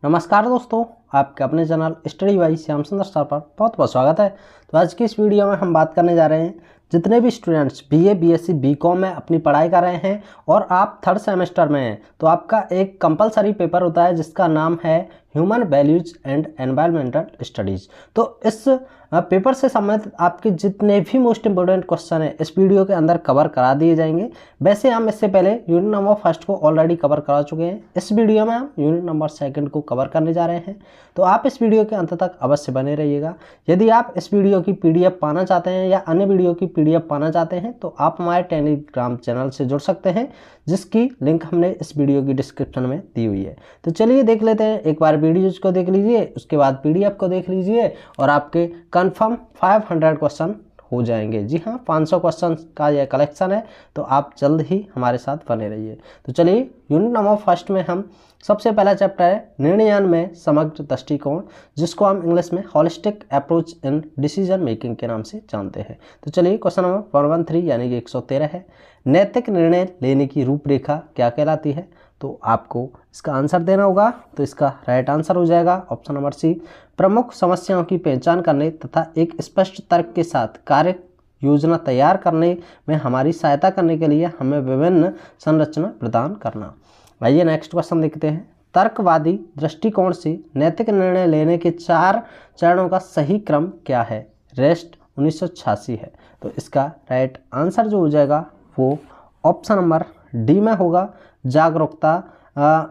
नमस्कार दोस्तों, आपके अपने चैनल स्टडी बाई श्याम सुंदर सर पर बहुत बहुत स्वागत है। तो आज की इस वीडियो में हम बात करने जा रहे हैं जितने भी स्टूडेंट्स बीए, बीएससी, बीकॉम में अपनी पढ़ाई कर रहे हैं और आप थर्ड सेमेस्टर में हैं, तो आपका एक कंपलसरी पेपर होता है जिसका नाम है human values and environmental studies. तो इस पेपर से संबंधित आपके जितने भी मोस्ट इंपोर्टेंट क्वेश्चन हैं इस वीडियो के अंदर कवर करा दिए जाएंगे। वैसे हम इससे पहले यूनिट नंबर फर्स्ट को ऑलरेडी कवर करा चुके हैं। इस वीडियो में हम यूनिट नंबर सेकंड को कवर करने जा रहे हैं, तो आप इस वीडियो के अंत तक अवश्य बने रहिएगा। यदि आप इस वीडियो की पीडीएफ पाना चाहते हैं या अन्य वीडियो की पीडीएफ पाना चाहते हैं तो आप हमारे टेलीग्राम चैनल से जुड़ सकते हैं, जिसकी लिंक हमने इस वीडियो की डिस्क्रिप्शन में दी हुई है। तो चलिए देख लेते हैं, एक बार वीडियो को देख लीजिए, उसके बाद पीडीएफ को देख लीजिए और आपके कंफर्म 500 क्वेश्चन हो जाएंगे। जी हाँ, 500 क्वेश्चन का यह कलेक्शन है, तो आप जल्द ही हमारे साथ बने रहिए। तो चलिए यूनिट नंबर फर्स्ट में हम सबसे पहला चैप्टर है निर्णयन में समग्र दृष्टिकोण, जिसको हम इंग्लिश में holistic approach in decision making के नाम से जानते हैं। तो चलिए क्वेश्चन नंबर 113 यानी कि 113 है, नैतिक निर्णय लेने की रूपरेखा क्या कहलाती है? तो आपको इसका आंसर देना होगा। तो इसका राइट आंसर हो जाएगा ऑप्शन नंबर सी, प्रमुख समस्याओं की पहचान करने तथा एक स्पष्ट तर्क के साथ कार्य योजना तैयार करने में हमारी सहायता करने के लिए हमें विभिन्न संरचना प्रदान करना। आइए नेक्स्ट क्वेश्चन देखते हैं, तर्कवादी दृष्टिकोण से नैतिक निर्णय लेने के 4 चरणों का सही क्रम क्या है? रेस्ट 1986 है। तो इसका राइट आंसर जो हो जाएगा वो ऑप्शन नंबर डी में होगा, जागरूकता,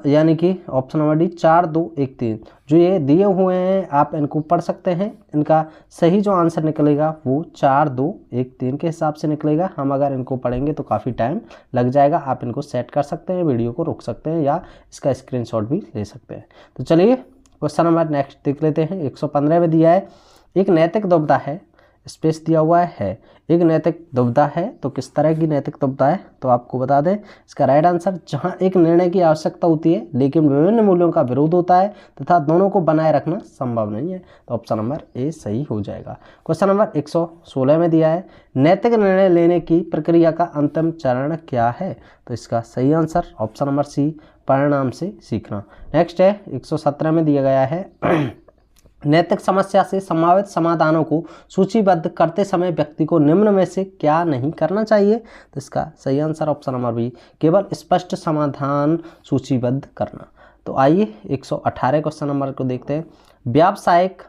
यानी कि ऑप्शन नंबर डी 4, 2, 1, 3 जो ये दिए हुए हैं आप इनको पढ़ सकते हैं। इनका सही जो आंसर निकलेगा वो 4, 2, 1, 3 के हिसाब से निकलेगा। हम अगर इनको पढ़ेंगे तो काफ़ी टाइम लग जाएगा, आप इनको सेट कर सकते हैं, वीडियो को रोक सकते हैं या इसका स्क्रीनशॉट भी ले सकते हैं। तो चलिए क्वेश्चन नंबर नेक्स्ट देख लेते हैं। 115 में दिया है, एक नैतिक दुविधा है, स्पेस दिया हुआ है, एक नैतिक दुविधा है। तो किस तरह की नैतिक दुविधा है? तो आपको बता दें इसका राइट आंसर, जहां एक निर्णय की आवश्यकता होती है लेकिन विभिन्न मूल्यों का विरोध होता है तथा दोनों को बनाए रखना संभव नहीं है। तो ऑप्शन नंबर ए सही हो जाएगा। क्वेश्चन नंबर 116 में दिया है, नैतिक निर्णय लेने की प्रक्रिया का अंतिम चरण क्या है? तो इसका सही आंसर ऑप्शन नंबर सी, परिणाम से सीखना। नेक्स्ट है 117 में दिया गया है, नैतिक समस्या से संभावित समाधानों को सूचीबद्ध करते समय व्यक्ति को निम्न में से क्या नहीं करना चाहिए? तो इसका सही आंसर ऑप्शन नंबर बी, केवल स्पष्ट समाधान सूचीबद्ध करना। तो आइए 118 क्वेश्चन नंबर को देखते हैं, व्यावसायिक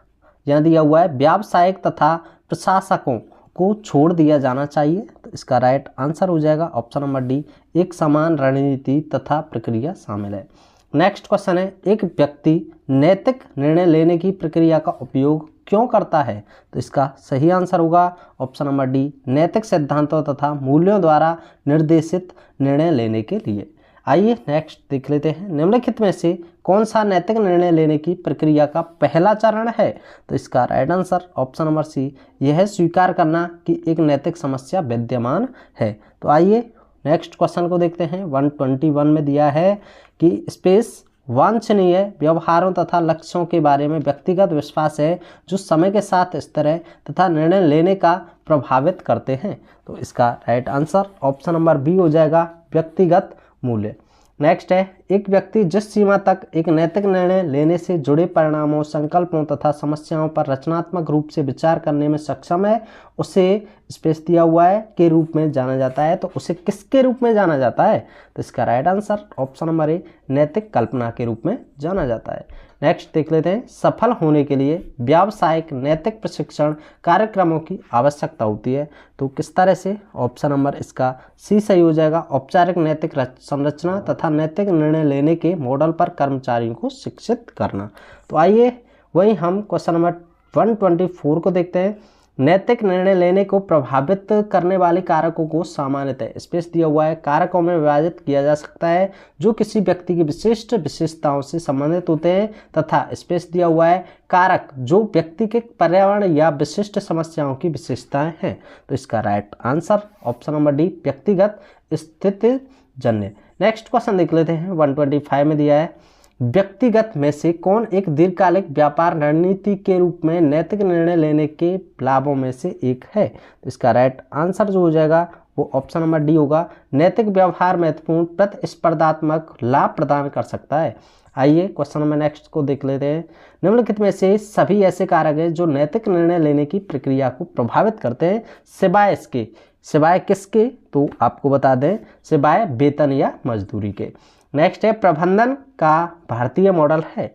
यहाँ दिया हुआ है, व्यावसायिक तथा प्रशासकों को छोड़ दिया जाना चाहिए। तो इसका राइट आंसर हो जाएगा ऑप्शन नंबर डी, एक समान रणनीति तथा प्रक्रिया शामिल है। नेक्स्ट क्वेश्चन है, एक व्यक्ति नैतिक निर्णय लेने की प्रक्रिया का उपयोग क्यों करता है? तो इसका सही आंसर होगा ऑप्शन नंबर डी, नैतिक सिद्धांतों तथा मूल्यों द्वारा निर्देशित निर्णय लेने के लिए। आइए नेक्स्ट देख लेते हैं, निम्नलिखित में से कौन सा नैतिक निर्णय लेने की प्रक्रिया का पहला चरण है? तो इसका right answer option number C, यह स्वीकार करना कि एक नैतिक समस्या विद्यमान है। तो आइए नेक्स्ट क्वेश्चन को देखते हैं। 121 में दिया है कि स्पेस वांछनीय व्यवहारों तथा लक्ष्यों के बारे में व्यक्तिगत विश्वास है जो समय के साथ स्थिर है तथा निर्णय लेने का प्रभावित करते हैं। तो इसका right answer option number B हो जाएगा, व्यक्तिगत मूल्य। नेक्स्ट है, एक व्यक्ति जिस सीमा तक एक नैतिक निर्णय लेने से जुड़े परिणामों, संकल्पों तथा समस्याओं पर रचनात्मक रूप से विचार करने में सक्षम है उसे स्पेस दिया हुआ है के रूप में जाना जाता है। तो उसे किसके रूप में जाना जाता है? तो इसका right answer option number A, नैतिक कल्पना के रूप में जाना जाता है। नेक्स्ट देख लेते हैं, सफल होने के लिए व्यावसायिक नैतिक प्रशिक्षण कार्यक्रमों की आवश्यकता होती है। तो किस तरह से? ऑप्शन नंबर इसका सी सही हो जाएगा, औपचारिक नैतिक संरचना तथा नैतिक निर्णय लेने के मॉडल पर कर्मचारियों को शिक्षित करना। तो आइए वही हम क्वेश्चन नंबर 124 को देखते हैं, नैतिक निर्णय लेने को प्रभावित करने वाले कारकों को सामान्यतः स्पेस दिया हुआ है कारकों में विभाजित किया जा सकता है जो किसी व्यक्ति की विशिष्ट विशेषताओं से संबंधित होते हैं, तथा स्पेस दिया हुआ है कारक जो व्यक्ति के पर्यावरण या विशिष्ट समस्याओं की विशेषताएं हैं। तो इसका right answer option number D, व्यक्तिगत स्थिति जन्य। नेक्स्ट क्वेश्चन देख लेते हैं। 125 में दिया है, व्यक्तिगत में से कौन एक दीर्घकालिक व्यापार रणनीति के रूप में नैतिक निर्णय लेने के लाभों में से एक है? तो इसका राइट आंसर जो हो जाएगा वो ऑप्शन नंबर डी होगा। नैतिक व्यवहार महत्वपूर्ण प्रतिस्पर्धात्मक लाभ प्रदान कर सकता है। आइए क्वेश्चन नंबर नेक्स्ट को देख लेते हैं। निम्नलिखित में से सभी ऐसे कारक हैं जो नैतिक निर्णय लेने की प्रक्रिया को प्रभावित करते हैं सिवाय इसके, सिवाय किसके, तो आपको बता दें सिवाय वेतन या मजदूरी के। नेक्स्ट है प्रबंधन का भारतीय मॉडल है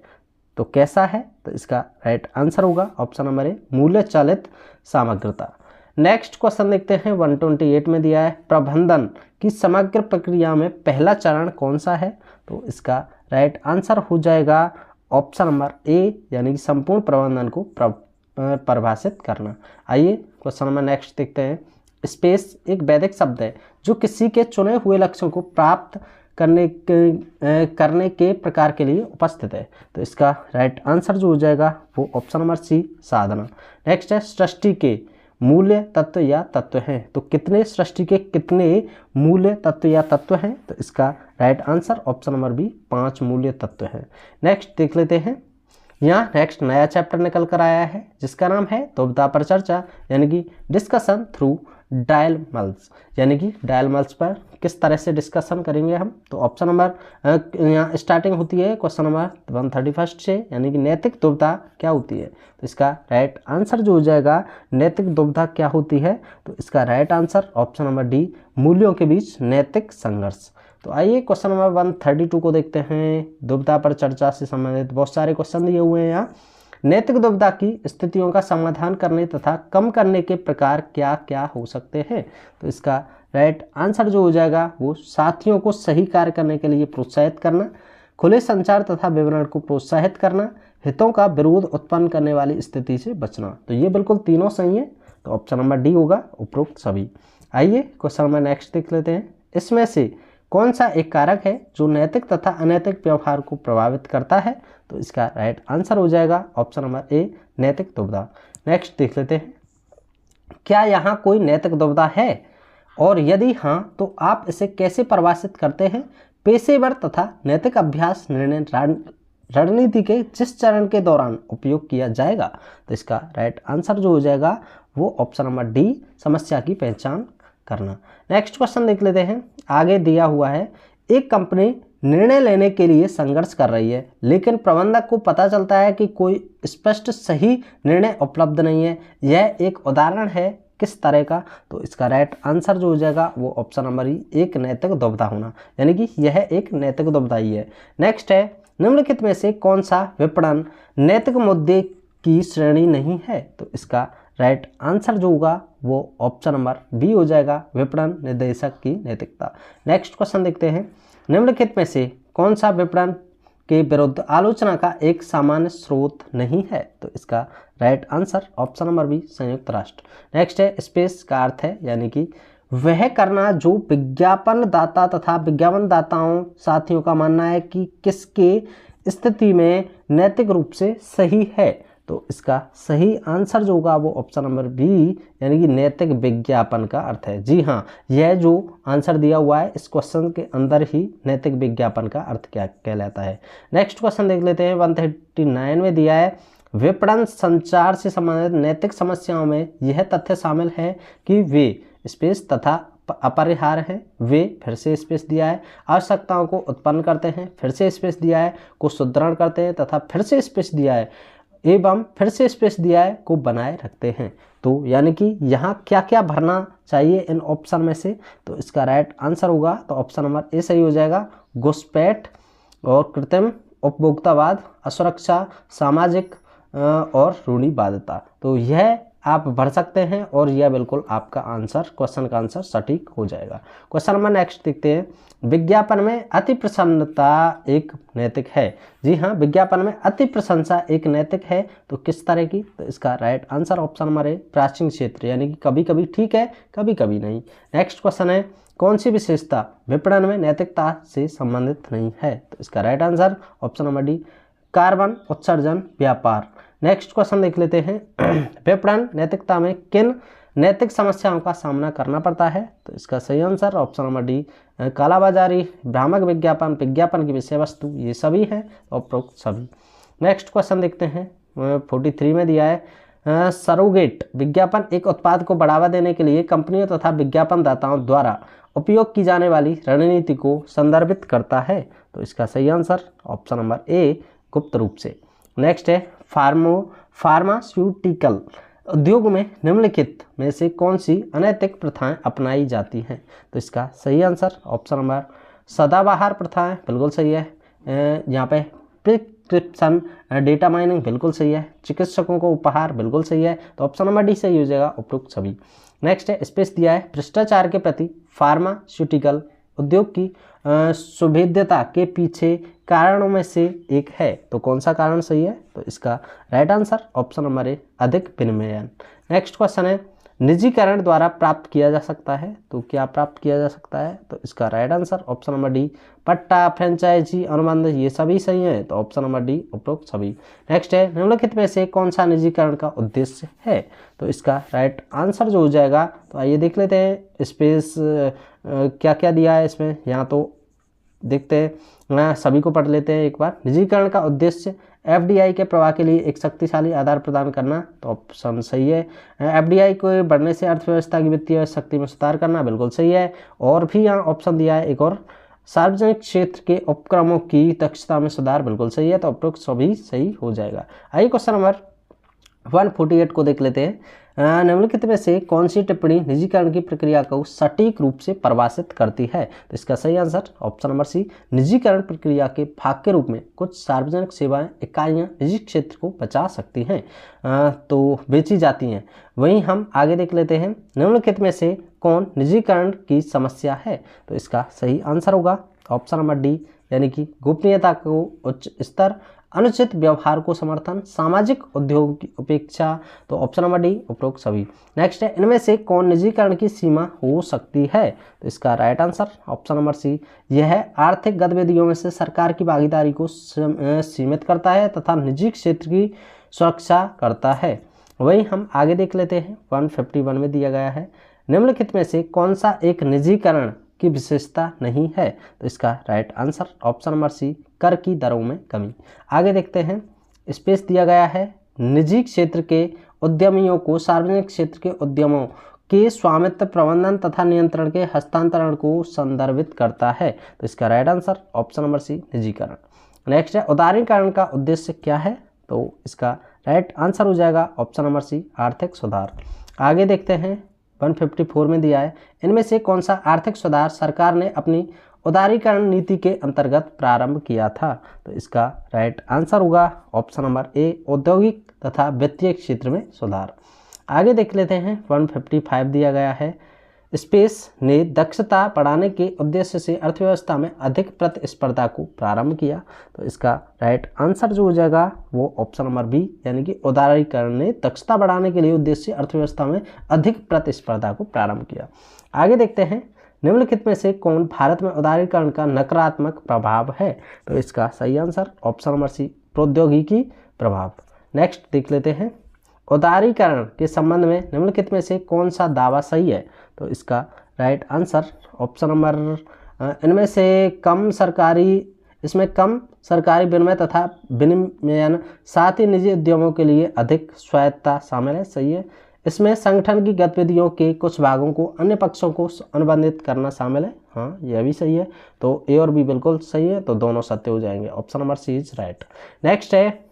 तो कैसा है, तो इसका राइट आंसर होगा ऑप्शन नंबर ए मूल्य चालित समग्रता। नेक्स्ट क्वेश्चन देखते हैं 128 में दिया है प्रबंधन की समग्र प्रक्रिया में पहला चरण कौन सा है, तो इसका राइट आंसर हो जाएगा ऑप्शन नंबर ए यानी कि संपूर्ण प्रबंधन को परिभाषित करना। आइए क्वेश्चन नंबर नेक्स्ट देखते हैं। स्पेस एक वैदिक शब्द है जो किसी के चुने हुए लक्ष्यों को प्राप्त करने के प्रकार के लिए उपस्थित है, तो इसका राइट आंसर जो हो जाएगा वो ऑप्शन नंबर सी साधना। नेक्स्ट है सृष्टि के मूल्य तत्व या तत्व हैं, तो कितने सृष्टि के कितने मूल्य तत्व या तत्व हैं, तो इसका right answer option number B 5 मूल्य तत्व हैं। नेक्स्ट देख लेते हैं। यहाँ नेक्स्ट नया चैप्टर निकल कर आया है जिसका नाम है दुविधा पर चर्चा यानी कि डिस्कशन थ्रू डायलमल्स, यानी कि डायलमल्स पर किस तरह से डिस्कशन करेंगे हम, तो ऑप्शन नंबर यहाँ स्टार्टिंग होती है क्वेश्चन नंबर 131 से, यानी कि नैतिक दुविधा क्या होती है, तो इसका राइट आंसर जो हो जाएगा नैतिक दुविधा क्या होती है, तो इसका right answer option number D मूल्यों के बीच नैतिक संघर्ष। तो आइए क्वेश्चन नंबर 132 को देखते हैं। दुविधा पर चर्चा से संबंधित बहुत सारे क्वेश्चन दिए हुए हैं यहाँ। नैतिक दुविधा की स्थितियों का समाधान करने तथा कम करने के प्रकार क्या क्या हो सकते हैं, तो इसका राइट आंसर जो हो जाएगा वो साथियों को सही कार्य करने के लिए प्रोत्साहित करना, खुले संचार तथा विवरण को प्रोत्साहित करना, हितों का विरोध उत्पन्न करने वाली स्थिति से बचना। तो ये बिल्कुल तीनों सही है, तो ऑप्शन नंबर डी होगा उपरोक्त सभी। आइए क्वेश्चन नंबर नेक्स्ट देख लेते हैं। इसमें से कौन सा एक कारक है जो नैतिक तथा अनैतिक व्यवहार को प्रभावित करता है, तो इसका राइट आंसर हो जाएगा ऑप्शन नंबर ए नैतिक दुविधा। नेक्स्ट देख लेते हैं। क्या यहाँ कोई नैतिक दुविधा है और यदि हाँ तो आप इसे कैसे परिभाषित करते हैं। पेशेवर तथा नैतिक अभ्यास निर्णय रणनीति के जिस चरण के दौरान उपयोग किया जाएगा, तो इसका राइट आंसर जो हो जाएगा वो ऑप्शन नंबर डी समस्या की पहचान करना। नेक्स्ट क्वेश्चन देख लेते हैं। आगे दिया हुआ है एक कंपनी निर्णय लेने के लिए संघर्ष कर रही है लेकिन प्रबंधक को पता चलता है कि कोई स्पष्ट सही निर्णय उपलब्ध नहीं है। यह एक उदाहरण है किस तरह का, तो इसका राइट आंसर जो हो जाएगा वो ऑप्शन नंबर ई एक नैतिक दुविधा होना, यानी कि यह एक नैतिक दुविधा ही है। नेक्स्ट है निम्नलिखित में से कौन सा विपणन नैतिक मुद्दे की श्रेणी नहीं है, तो इसका राइट आंसर जो होगा वो ऑप्शन नंबर बी हो जाएगा विपणन निर्देशक की नैतिकता। नेक्स्ट क्वेश्चन देखते हैं। निम्नलिखित में से कौन सा विपणन के विरुद्ध आलोचना का एक सामान्य स्रोत नहीं है, तो इसका right answer option number B संयुक्त राष्ट्र। नेक्स्ट है स्पेस का अर्थ है यानी कि वह करना जो विज्ञापन दाता तथा विज्ञापन दाताओं साथियों का मानना है कि किसके स्थिति में नैतिक रूप से सही है, तो इसका सही आंसर जो होगा वो ऑप्शन नंबर बी यानी कि नैतिक विज्ञापन का अर्थ है। जी हाँ, यह जो आंसर दिया हुआ है इस क्वेश्चन के अंदर ही नैतिक विज्ञापन का अर्थ क्या कहलाता है। नेक्स्ट क्वेश्चन देख लेते हैं। 139 में दिया है विपणन संचार से संबंधित नैतिक समस्याओं में यह तथ्य शामिल है कि वे स्पेस तथा अपरिहार्य हैं, वे फिर से स्पेस दिया है, आवश्यकताओं को उत्पन्न करते हैं, फिर से स्पेस दिया है, को सुदृढ़ करते हैं तथा फिर से स्पेस दिया है एवं फिर से स्पेस दिया है को बनाए रखते हैं। तो यानी कि यहाँ क्या क्या भरना चाहिए इन ऑप्शन में से, तो इसका राइट आंसर होगा तो ऑप्शन नंबर ए सही हो जाएगा घुसपैठ और कृत्रिम उपभोक्तावाद, असुरक्षा, सामाजिक और रूढ़िवादिता। तो यह आप भर सकते हैं और यह बिल्कुल आपका आंसर क्वेश्चन का आंसर सटीक हो जाएगा। क्वेश्चन नंबर नेक्स्ट देखते हैं। विज्ञापन में अति प्रसन्नता एक नैतिक है। जी हाँ, विज्ञापन में अति प्रशंसा एक नैतिक है, तो किस तरह की, तो इसका right answer option number A प्राचीन क्षेत्र यानी कि कभी कभी ठीक है कभी कभी नहीं। नेक्स्ट क्वेश्चन है कौन सी विशेषता विपणन में नैतिकता से संबंधित नहीं है, तो इसका right answer option number D carbon उत्सर्जन व्यापार। नेक्स्ट क्वेश्चन देख लेते हैं। विपणन नैतिकता में किन नैतिक समस्याओं का सामना करना पड़ता है, तो इसका सही आंसर ऑप्शन नंबर डी कालाबाजारी, भ्रामक विज्ञापन, विज्ञापन की विषय वस्तु, ये सभी हैं उपरोक्त सभी। नेक्स्ट क्वेश्चन देखते हैं। 43 में दिया है सरोगेट विज्ञापन एक उत्पाद को बढ़ावा देने के लिए कंपनियों तथा विज्ञापनदाताओं द्वारा उपयोग की जाने वाली रणनीति को संदर्भित करता है। तो इसका सही आंसर ऑप्शन नंबर ए गुप्त रूप से। नेक्स्ट है फार्मास्यूटिकल उद्योग में निम्नलिखित में से कौन सी अनैतिक प्रथाएं अपनाई जाती हैं। तो इसका सही आंसर ऑप्शन नंबर सदाबहार प्रथाएं बिल्कुल सही है। यहाँ पे प्रिस्क्रिप्शन डेटा माइनिंग बिल्कुल सही है। चिकित्सकों को उपहार बिल्कुल सही है। तो ऑप्शन नंबर डी सही हो जाएगा उपरोक्त सभी। नेक्स्ट है स्पेस दिया है भ्रष्टाचार के प्रति फार्मास्यूटिकल उद्योग की सुभेद्यता के पीछे कारणों में से एक है। तो कौन सा कारण सही है। तो इसका right answer option number A अधिक विनियमन। नेक्स्ट क्वेश्चन है निजीकरण द्वारा प्राप्त किया जा सकता है। तो क्या प्राप्त किया जा सकता है। तो इसका right answer option number D पट्टा फ्रेंचाइजी अनुबंध ये सभी सही है। तो ऑप्शन नंबर डी उपरोक्त सभी। नेक्स्ट है निम्नलिखित में से कौन सा निजीकरण का उद्देश्य है। तो इसका राइट आंसर जो हो जाएगा तो आइए देख लेते हैं स्पेस क्या क्या दिया है इसमें। यहाँ तो देखते हैं सभी को पढ़ लेते हैं एक बार। निजीकरण का उद्देश्य एफडीआई के प्रवाह के लिए एक शक्तिशाली आधार प्रदान करना। तो ऑप्शन सही है। एफडीआई को बढ़ने से अर्थव्यवस्था की वित्तीय शक्ति में सुधार करना बिल्कुल सही है। और भी यहाँ ऑप्शन दिया है एक और सार्वजनिक क्षेत्र के उपक्रमों की दक्षता में सुधार बिल्कुल सही है। तो उपरोक्त सभी सही हो जाएगा। आइए क्वेश्चन नंबर 148 को देख लेते हैं। निम्नलिखित में से कौन सी टिप्पणी निजीकरण की प्रक्रिया को सटीक रूप से परिभाषित करती है। तो इसका सही आंसर ऑप्शन नंबर सी निजीकरण प्रक्रिया के भाग के रूप में कुछ सार्वजनिक सेवाएं इकाइयां निजी क्षेत्र को बचा सकती हैं तो बेची जाती हैं। वहीं हम आगे देख लेते हैं निम्नलिखित में से कौन निजीकरण की समस्या है। तो इसका सही आंसर होगा ऑप्शन नंबर डी यानी कि गोपनीयता को उच्च स्तर, अनुचित व्यवहार को समर्थन, सामाजिक उद्योग की उपेक्षा। तो ऑप्शन नंबर डी उपरोक्त सभी। नेक्स्ट है इनमें से कौन निजीकरण की सीमा हो सकती है। तो इसका right answer option number C यह आर्थिक गतिविधियों में से सरकार की भागीदारी को सीमित करता है तथा निजी क्षेत्र की सुरक्षा करता है। वही हम आगे देख लेते हैं 151 में दिया गया है निम्नलिखित में से कौन सा एक निजीकरण की विशेषता नहीं है। तो इसका right answer option number C कर की दरों में कमी। आगे देखते हैं स्पेस दिया गया है निजी क्षेत्र के उद्यमियों को सार्वजनिक क्षेत्र के उद्यमों के स्वामित्व, प्रबंधन तथा नियंत्रण के हस्तांतरण को संदर्भित करता है। तो इसका right answer option number C निजीकरण। नेक्स्ट है उदारीकरण का उद्देश्य क्या है। तो इसका राइट आंसर हो जाएगा ऑप्शन नंबर सी आर्थिक सुधार। आगे देखते हैं 154 में दिया है इनमें से कौन सा आर्थिक सुधार सरकार ने अपनी उदारीकरण नीति के अंतर्गत प्रारंभ किया था। तो इसका राइट आंसर होगा ऑप्शन नंबर ए औद्योगिक तथा वित्तीय क्षेत्र में सुधार। आगे देख लेते हैं 155 दिया गया है स्पेस ने दक्षता बढ़ाने के उद्देश्य से अर्थव्यवस्था में अधिक प्रतिस्पर्धा को प्रारंभ किया। तो इसका राइट आंसर जो हो जाएगा वो ऑप्शन नंबर बी यानी कि उदारीकरण ने दक्षता बढ़ाने के लिए उद्देश्य से अर्थव्यवस्था में अधिक प्रतिस्पर्धा को प्रारंभ किया। आगे देखते हैं निम्नलिखित में से कौन भारत में उदारीकरण का नकारात्मक प्रभाव है। तो इसका सही आंसर ऑप्शन नंबर सी प्रौद्योगिकी प्रभाव। नेक्स्ट देख लेते हैं उदारीकरण के संबंध में निम्नलिखित में से कौन सा दावा सही है। तो इसका राइट आंसर ऑप्शन नंबर इनमें से कम सरकारी विनिमय तथा विनियमन साथ ही निजी उद्यमों के लिए अधिक स्वायत्तता शामिल है। सही है। इसमें संगठन की गतिविधियों के कुछ भागों को अन्य पक्षों को अनुबंधित करना शामिल है। हाँ यह भी सही है। तो ए और बी बिल्कुल सही है। तो दोनों सत्य हो जाएंगे। Option number C is right. Next है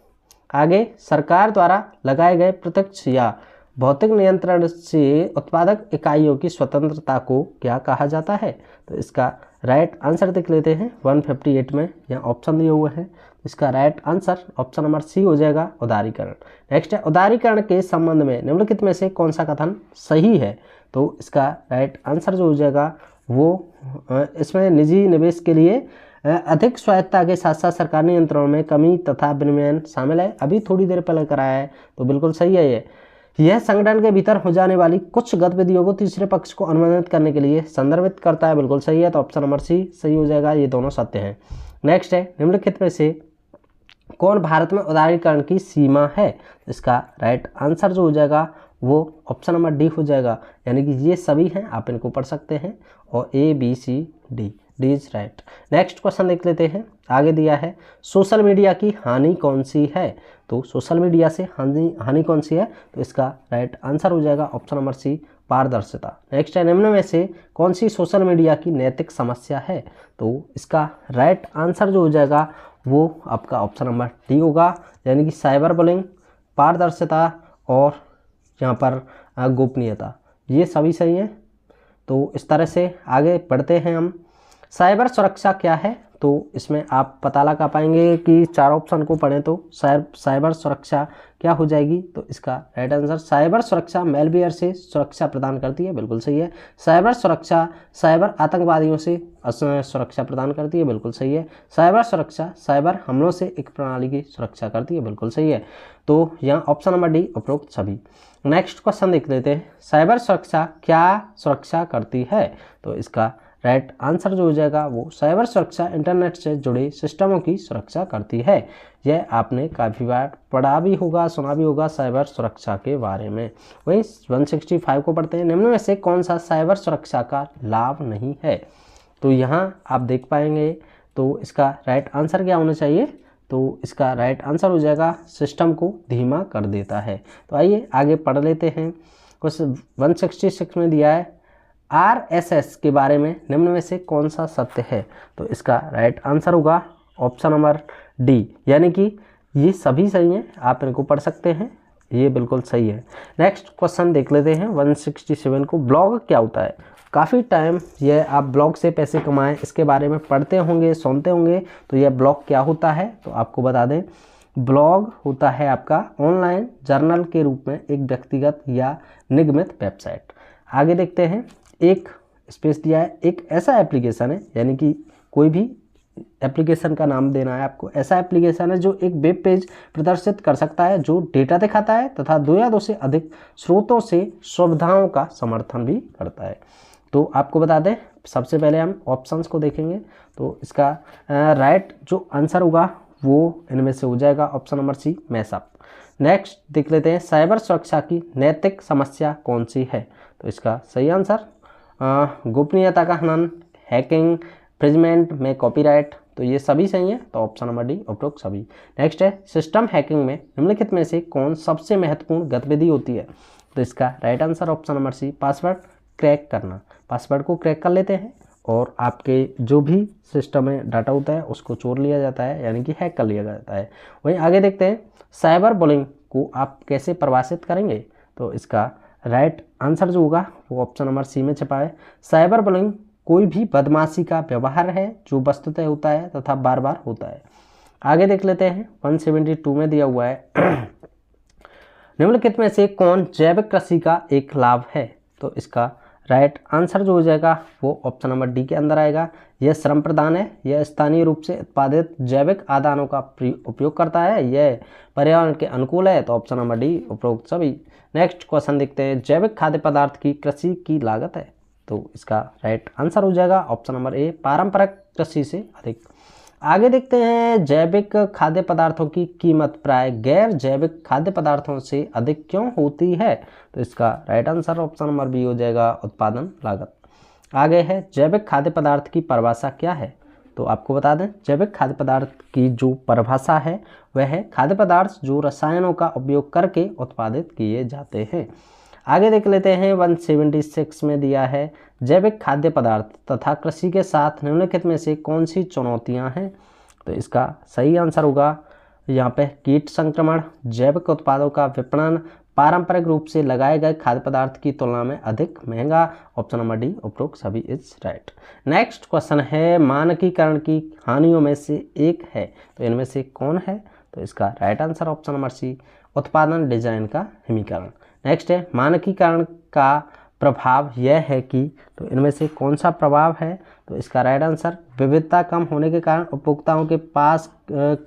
आगे सरकार द्वारा लगाए गए प्रत्यक्ष या भौतिक नियंत्रण से उत्पादक इकाइयों की स्वतंत्रता को क्या कहा जाता है। तो इसका राइट आंसर देख लेते हैं 158 में यहाँ ऑप्शन दिए हुए हैं। इसका right answer option number C हो जाएगा उदारीकरण। नेक्स्ट है उदारीकरण के संबंध में निम्नलिखित में से कौन सा कथन सही है। तो इसका राइट आंसर जो हो जाएगा वो इसमें निजी निवेश के लिए अधिक स्वायत्तता के साथ साथ सरकारी नियंत्रण में कमी तथा विनियमन शामिल है। अभी थोड़ी देर पहले कराया है तो बिल्कुल सही है। यह संगठन के भीतर हो जाने वाली कुछ गतिविधियों को तीसरे पक्ष को अनुमोदित करने के लिए संदर्भित करता है। बिल्कुल सही है। तो ऑप्शन नंबर सी सही हो जाएगा। ये दोनों सत्य हैं। नेक्स्ट है निम्नलिखित में से कौन भारत में उदारीकरण की सीमा है। इसका राइट आंसर जो हो जाएगा वो ऑप्शन नंबर डी हो जाएगा यानी कि ये सभी हैं। आप इनको पढ़ सकते हैं और A B C D. D is right. Next question देख लेते हैं। आगे दिया है सोशल मीडिया की हानि कौन सी है। तो सोशल मीडिया से हानि कौन सी है, तो इसका राइट आंसर हो जाएगा ऑप्शन नंबर सी, पारदर्शिता। नेक्स्ट है निम्न में से कौन सी सोशल मीडिया की नैतिक समस्या है। तो इसका राइट आंसर जो हो जाएगा वो आपका ऑप्शन नंबर डी होगा, यानी कि साइबर बुलिंग, पारदर्शिता और यहाँ पर गोपनीयता, ये सभी सही हैं। तो इस तरह से आगे बढ़ते हैं हम। साइबर सुरक्षा क्या है, तो इसमें आप पता लगा पाएंगे कि चार ऑप्शन को पढ़ें तो साइबर सुरक्षा क्या हो जाएगी। तो इसका राइट आंसर साइबर सुरक्षा मेलवेयर से सुरक्षा प्रदान करती है, बिल्कुल सही है। साइबर सुरक्षा साइबर आतंकवादियों से सुरक्षा प्रदान करती है, बिल्कुल सही है। साइबर सुरक्षा साइबर हमलों से एक प्रणाली की सुरक्षा करती है, बिल्कुल सही है। तो यहाँ ऑप्शन नंबर डी उपरोक्त सभी। नेक्स्ट क्वेश्चन देख लेते हैं। साइबर सुरक्षा क्या सुरक्षा करती है, तो इसका राइट आंसर जो हो जाएगा वो साइबर सुरक्षा इंटरनेट से जुड़े सिस्टमों की सुरक्षा करती है। यह आपने काफ़ी बार पढ़ा भी होगा, सुना भी होगा साइबर सुरक्षा के बारे में। वहीं 165 को पढ़ते हैं। निम्न में से कौन सा साइबर सुरक्षा का लाभ नहीं है, तो यहाँ आप देख पाएंगे। तो इसका राइट आंसर क्या होना चाहिए, तो इसका राइट आंसर हो जाएगा सिस्टम को धीमा कर देता है। तो आइए आगे पढ़ लेते हैं। कुछ 166 में दिया है RSS के बारे में निम्न में से कौन सा सत्य है। तो इसका राइट आंसर होगा ऑप्शन नंबर डी, यानी कि ये सभी सही हैं, आप इनको पढ़ सकते हैं, ये बिल्कुल सही है। नेक्स्ट क्वेश्चन देख लेते हैं 167 को। ब्लॉग क्या होता है। काफ़ी टाइम ये आप ब्लॉग से पैसे कमाएं इसके बारे में पढ़ते होंगे, सुनते होंगे। तो यह ब्लॉग क्या होता है, तो आपको बता दें ब्लॉग होता है आपका ऑनलाइन जर्नल के रूप में एक व्यक्तिगत या निगमित वेबसाइट। आगे देखते हैं। एक स्पेस दिया है, एक ऐसा एप्लीकेशन है, यानी कि कोई भी एप्लीकेशन का नाम देना है आपको। ऐसा एप्लीकेशन है जो एक वेब पेज प्रदर्शित कर सकता है जो डेटा दिखाता है तथा 2 या 2 से अधिक स्रोतों से सुविधाओं का समर्थन भी करता है। तो आपको बता दें, सबसे पहले हम ऑप्शंस को देखेंगे। तो इसका राइट जो आंसर होगा वो इनमें से हो जाएगा option number C, mashup. Next देख लेते हैं। साइबर सुरक्षा की नैतिक समस्या कौन सी है, तो इसका सही आंसर गोपनीयता का हनन, हैकिंग, इंफ्रिंजमेंट में कॉपीराइट। तो ये सभी सही है, तो ऑप्शन नंबर डी उपरोक्त सभी। नेक्स्ट है सिस्टम हैकिंग में निम्नलिखित में से कौन सबसे महत्वपूर्ण गतिविधि होती है। तो इसका right answer option number C, password crack करना। पासवर्ड को क्रैक कर लेते हैं और आपके जो भी सिस्टम में डाटा होता है उसको चोर लिया जाता है, यानी कि हैक कर लिया जाता है। वहीं आगे देखते हैं साइबर बुलिंग को आप कैसे परिभाषित करेंगे। तो इसका राइट आंसर जो होगा वो ऑप्शन नंबर सी में छपा है। साइबर बुलिंग कोई भी बदमाशी का व्यवहार है जो वस्तुतः होता है तथा बार बार होता है। आगे देख लेते हैं 172 में दिया हुआ है निम्नलिखित में से कौन जैविक कृषि का एक लाभ है। तो इसका राइट आंसर जो हो जाएगा वो ऑप्शन नंबर डी के अंदर आएगा। यह श्रम प्रदान है, यह स्थानीय रूप से उत्पादित जैविक आदानों का उपयोग करता है, यह पर्यावरण के अनुकूल है। तो ऑप्शन नंबर डी उपरोक्त सभी। नेक्स्ट क्वेश्चन देखते हैं। जैविक खाद्य पदार्थ की कृषि की लागत है। तो इसका राइट आंसर हो जाएगा ऑप्शन नंबर ए, पारंपरिक कृषि से अधिक। आगे देखते हैं जैविक खाद्य पदार्थों की कीमत प्राय गैर जैविक खाद्य पदार्थों से अधिक क्यों होती है। तो इसका right answer option number B हो जाएगा, उत्पादन लागत। आगे है जैविक खाद्य पदार्थ की परिभाषा क्या है। तो आपको बता दें जैविक खाद्य पदार्थ की जो परिभाषा है वह है खाद्य पदार्थ जो रसायनों का उपयोग करके उत्पादित किए जाते हैं। आगे देख लेते हैं 176 में दिया है जैविक खाद्य पदार्थ तथा कृषि के साथ निम्नलिखित में से कौन सी चुनौतियां हैं। तो इसका सही आंसर होगा यहाँ पे कीट संक्रमण, जैविक उत्पादों का विपणन, पारंपरिक रूप से लगाए गए खाद्य पदार्थ की तुलना में अधिक महंगा। ऑप्शन नंबर डी उपरोक्त सभी इज राइट। नेक्स्ट क्वेश्चन है मानकीकरण की हानियों में से एक है, तो इनमें से कौन है। तो इसका right answer option number C, उत्पादन डिजाइन का हिमीकरण। नेक्स्ट है मानकीकरण का प्रभाव यह है कि, तो इनमें से कौन सा प्रभाव है। तो इसका राइट आंसर विविधता कम होने के कारण उपभोक्ताओं के पास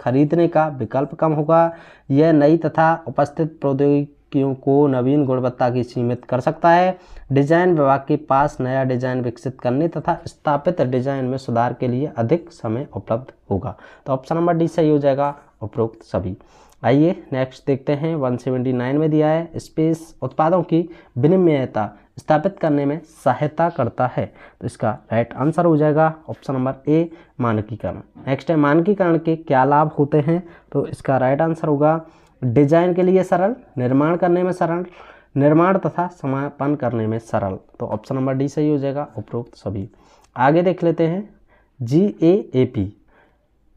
खरीदने का विकल्प कम होगा। यह नई तथा उपस्थित प्रौद्योगिकियों को नवीन गुणवत्ता की सीमित कर सकता है। डिजाइन विभाग के पास नया डिजाइन विकसित करने तथा स्थापित डिजाइन में सुधार के लिए अधिक समय उपलब्ध होगा। तो ऑप्शन नंबर डी सही हो जाएगा, उपरोक्त सभी। आइए नेक्स्ट देखते हैं 179 में दिया है स्पेस उत्पादों की विनिमयता स्थापित करने में सहायता करता है। तो इसका राइट आंसर हो जाएगा ऑप्शन नंबर ए मानकीकरण। नेक्स्ट है मानकीकरण के क्या लाभ होते हैं। तो इसका राइट आंसर होगा डिजाइन के लिए सरल, निर्माण करने में सरल, निर्माण तथा समापन करने में सरल। तो ऑप्शन नंबर डी सही हो जाएगा उपरोक्त सभी। आगे देख लेते हैं GAAP,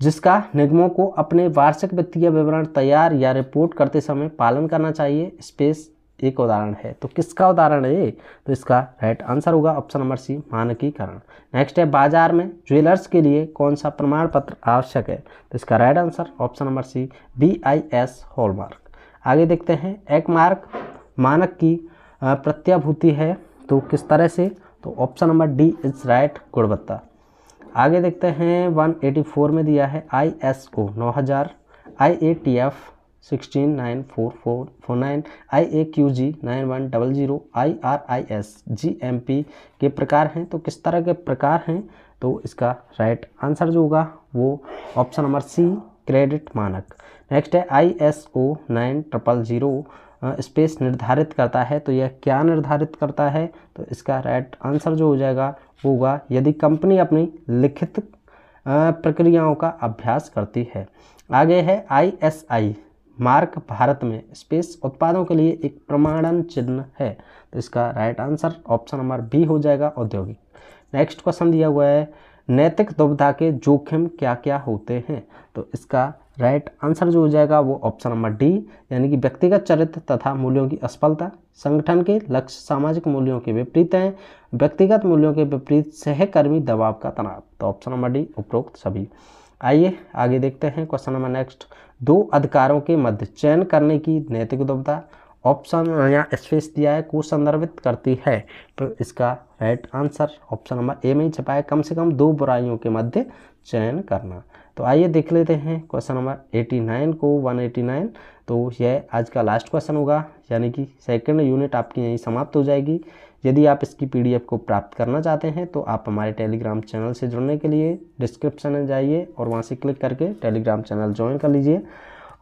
जिसका निगमों को अपने वार्षिक वित्तीय विवरण तैयार या रिपोर्ट करते समय पालन करना चाहिए। स्पेस एक उदाहरण है, तो किसका उदाहरण है ये? तो इसका राइट आंसर होगा ऑप्शन नंबर सी मानकीकरण। नेक्स्ट है बाजार में ज्वेलर्स के लिए कौन सा प्रमाण पत्र आवश्यक है। तो इसका right answer option number C BIS hallmark. आगे देखते हैं एक मार्क मानक की प्रत्याभूति है, तो किस तरह से? तो option number D is right, गुणवत्ता। आगे देखते हैं 184 में दिया है ISO 9000, IATF 1694449, IAQG 9100, IRIS GMP के प्रकार हैं। तो किस तरह के प्रकार हैं? तो इसका राइट आंसर जो होगा वो ऑप्शन नंबर सी क्रेडिट मानक। नेक्स्ट है ISO 9000 स्पेस निर्धारित करता है। तो यह क्या निर्धारित करता है? तो इसका राइट आंसर जो हो जाएगा वो होगा यदि कंपनी अपनी लिखित प्रक्रियाओं का अभ्यास करती है। आगे है ISI मार्क भारत में स्पेस उत्पादों के लिए एक प्रमाणन चिन्ह है। तो इसका right answer option number B हो जाएगा औद्योगिक। नेक्स्ट क्वेश्चन दिया हुआ है नैतिक दुविधा के जोखिम क्या क्या होते हैं। तो इसका राइट आंसर जो हो जाएगा वो ऑप्शन नंबर डी, यानी कि व्यक्तिगत चरित्र तथा मूल्यों की असफलता, संगठन के लक्ष्य सामाजिक मूल्यों के विपरीत हैं, व्यक्तिगत मूल्यों के विपरीत सहकर्मी दबाव का तनाव। तो ऑप्शन नंबर डी उपरोक्त सभी। आइए आगे देखते हैं क्वेश्चन नंबर नेक्स्ट। दो अधिकारों के मध्य चयन करने की नैतिक दुविधा ऑप्शन या स्पेस दिया है को संदर्भित करती है। तो इसका right answer option number A में ही छपा है, कम से कम दो बुराइयों के मध्य चयन करना। तो आइए देख लेते हैं क्वेश्चन नंबर 89 को 189। तो यह आज का लास्ट क्वेश्चन होगा, यानी कि सेकंड यूनिट आपकी यहीं समाप्त हो जाएगी। यदि आप इसकी PDF को प्राप्त करना चाहते हैं तो आप हमारे टेलीग्राम चैनल से जुड़ने के लिए डिस्क्रिप्शन में जाइए और वहां से क्लिक करके टेलीग्राम चैनल ज्वाइन कर लीजिए।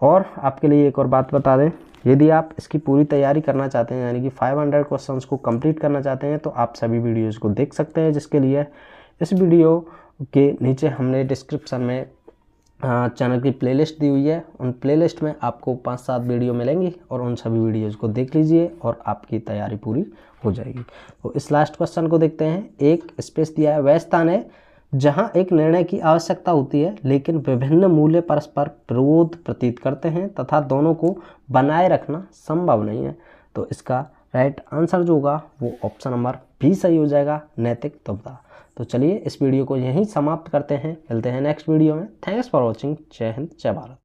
और आपके लिए एक और बात बता दें, यदि आप इसकी पूरी तैयारी करना चाहते हैं, यानी कि 500 क्वेश्चंस को कंप्लीट करना चाहते हैं, तो आप सभी वीडियोज़ को देख सकते हैं। जिसके लिए इस वीडियो के नीचे हमने डिस्क्रिप्शन में चैनल की प्लेलिस्ट दी हुई है। उन प्लेलिस्ट में आपको 5-7 वीडियो मिलेंगी और उन सभी वीडियोज़ को देख लीजिए और आपकी तैयारी पूरी हो जाएगी। तो इस लास्ट क्वेश्चन को देखते हैं। एक स्पेस दिया है वह स्थान है जहां एक निर्णय की आवश्यकता होती है लेकिन विभिन्न मूल्य परस्पर विरोध प्रतीत करते हैं तथा दोनों को बनाए रखना संभव नहीं है। तो इसका राइट आंसर जो होगा वो ऑप्शन नंबर बी सही हो जाएगा, नैतिक दुविधा। तो चलिए इस वीडियो को यहीं समाप्त करते हैं, मिलते हैं नेक्स्ट वीडियो में। Thanks for watching. जय हिंद, जय भारत।